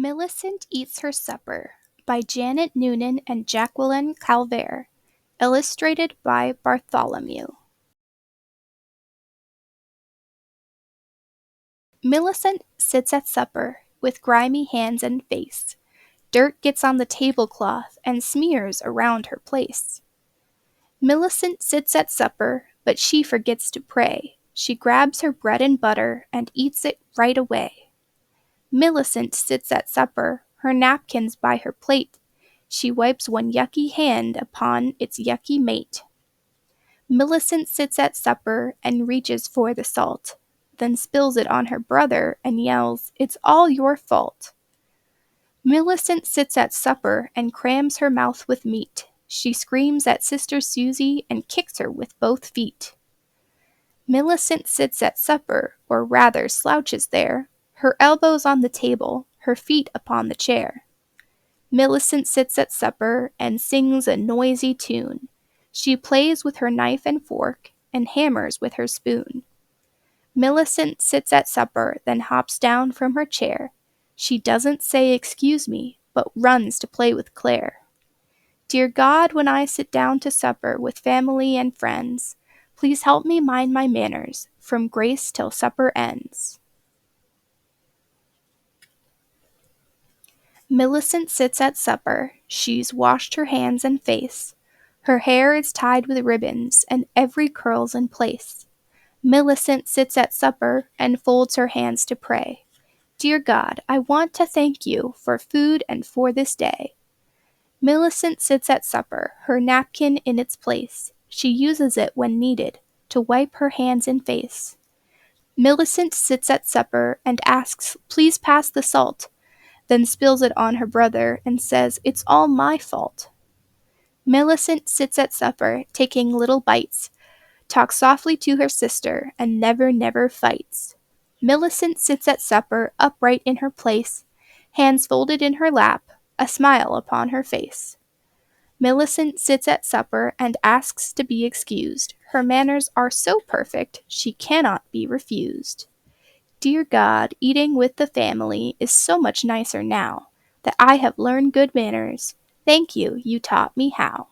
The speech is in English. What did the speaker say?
Millicent Eats Her Supper by Janet Noonan and Jacquelyn Calvert. Illustrated by Bartholomew. Millicent sits at supper with grimy hands and face. Dirt gets on the tablecloth and smears around her place. Millicent sits at supper, but she forgets to pray. She grabs her bread and butter and eats it right away. Millicent sits at supper, her napkins by her plate. She wipes one yucky hand upon its yucky mate. Millicent sits at supper and reaches for the salt, then spills it on her brother and yells, "It's all your fault." Millicent sits at supper and crams her mouth with meat. She screams at Sister Susie and kicks her with both feet. Millicent sits at supper, or rather slouches there, her elbows on the table, her feet upon the chair. Millicent sits at supper and sings a noisy tune. She plays with her knife and fork and hammers with her spoon. Millicent sits at supper, then hops down from her chair. She doesn't say excuse me, but runs to play with Claire. Dear God, when I sit down to supper with family and friends, please help me mind my manners from grace till supper ends. Millicent sits at supper. She's washed her hands and face. Her hair is tied with ribbons, and every curl's in place. Millicent sits at supper and folds her hands to pray. Dear God, I want to thank you for food and for this day. Millicent sits at supper, her napkin in its place. She uses it when needed to wipe her hands and face. Millicent sits at supper and asks, "Please pass the salt," then spills it on her brother and says, "It's all my fault." Millicent sits at supper, taking little bites, talks softly to her sister, and never fights. Millicent sits at supper, upright in her place, hands folded in her lap, a smile upon her face. Millicent sits at supper and asks to be excused. Her manners are so perfect, she cannot be refused. Dear God, eating with the family is so much nicer now that I have learned good manners. Thank you, you taught me how.